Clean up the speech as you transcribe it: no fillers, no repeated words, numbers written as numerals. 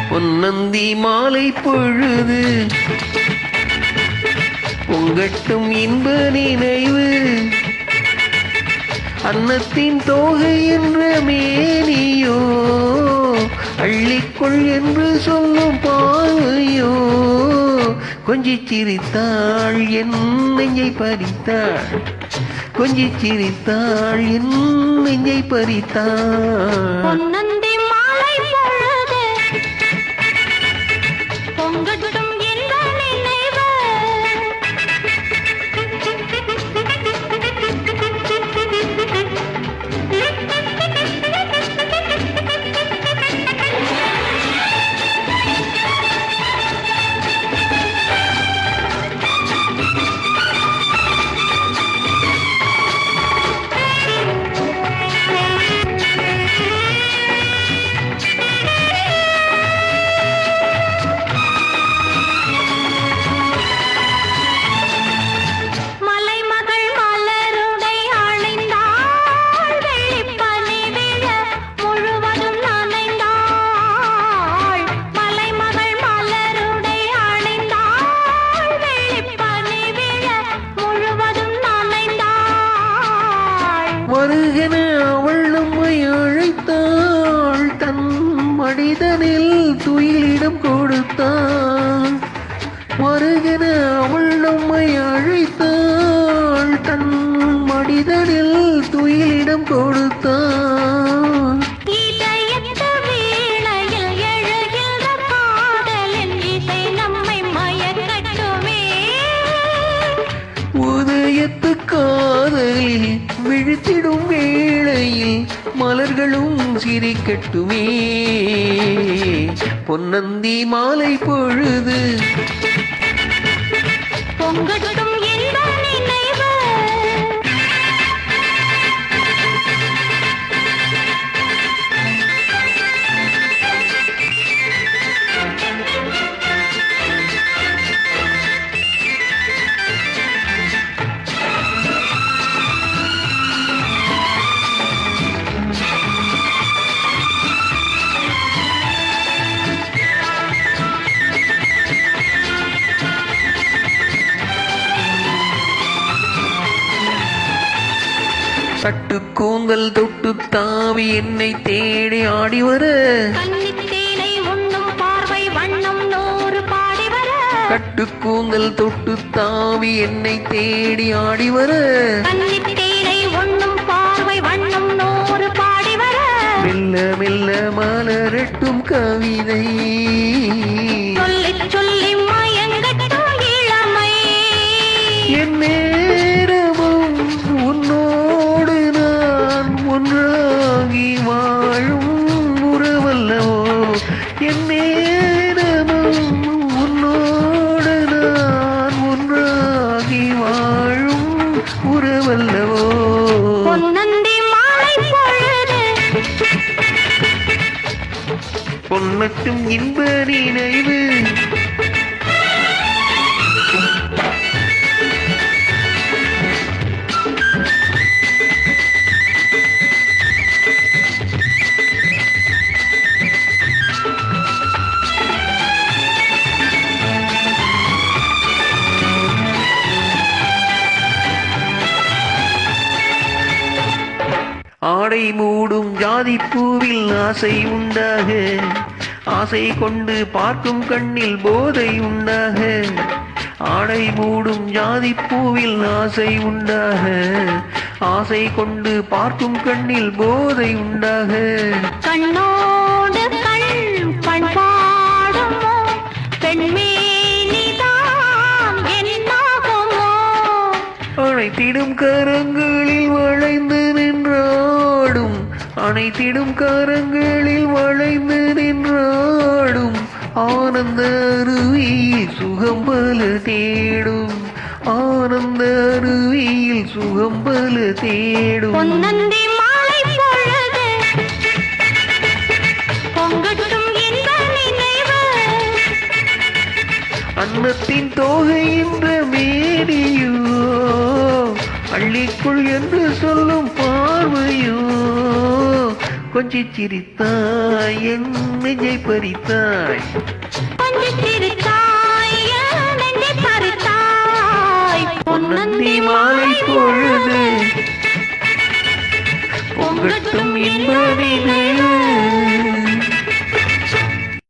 பொன்னந்தி மாலை பொழுது பொங்கட்டும் இன்ப நினைவு அன்னத்தின் தோகை என்ற மேனியோ அள்ளிக்கொள் என்று சொல்லும் பார்வையோ கொஞ்சிச் சிரித்தாள் என் நெஞ்சை பறித்தாள் கொஞ்சிச் சிரித்தாள் என் நெஞ்சை பறித்தாள் பொன்னந்தி மாலை பொழுது பொங்கட்டும் இன்ப நினைவு வருகென அவள் நம்மை அழைத்தாள் தன் மடிதனில் துயிலிடம் கொடுத்தாள் வருகென அவள் நம்மை அழைத்தாள் தன் மடிதனில் துயிலிடம் கொடுத்தாள் உதயத்து காதலில் விழித்திடும் வேளையில் மலர்களும் சிரிக்கட்டுமே பொன்னந்தி மாலை பொழுது பொங்கட்டும் இன்ப நினைவு சட்டு கூந்தல் தொட்டு தாவி என்னை தேடி ஆடி வர கன்னித்தேனை உண்ணும் பார்வை வண்ணம் நூறு பாடி வர கட்டு கூந்தல் தொட்டு தாவி என்னை தேடி ஆடி வர கன்னித்தேனை உண்ணும் பார்வை வண்ணம் நூறு பாடி வர மெல்ல மெல்ல மலரட்டும் கவிதை சொல்லி சொல்லி மயங்கட்டும் இளமை என் நேரமும் உன்னோடு நான் ஒன்றாகி வாழும் உறவல்லவோ என் நேரமும் உன்னோடு நான் ஒன்றாகி வாழும் உறவல்லவோ பொன்னந்தி மாலை பொழுது பொன்னட்டும் இன்ப நினைவு ஆடை மூடும் ஜாதி பூவில் ஆசை உண்டாக ஆசை கொண்டு பார்க்கும் கண்ணில் போதை உண்டாக ஆடை மூடும் ஜாதி பூவில் ஆசை உண்டாக ஆசை கொண்டு பார்க்கும் கண்ணில் போதை உண்டாக கண்ணோடு கண் பண்பாடுமோ பெண்மேனிதான் என்னாகுமோ அனைத்திடும் கரங்களில் வளைந்து நின்றாடும் அனைத்திடும் கரங்களில் வளைந்து நின்றாடும் ஆனந்த அருவியில் சுகம் பல தேடும் ஆனந்த அருவியில் சுகம் பல தேடும் பொன்னந்தி மாலை பொழுது பொங்கட்டும் இன்ப நினைவு அன்னத்தின் தோகை என்ற மேனியோ அள்ளிக்குள் என்று சொல்லும் பார்வையோ கொஞ்சி சிரித்தாய் என் நெஞ்சை பறித்தாய் கொஞ்சம் சிரித்தாய் என் நெஞ்சை பறித்தாய் பொன்னந்தி மாலை பொழுது பொங்கட்டும் இன்ப நினைவு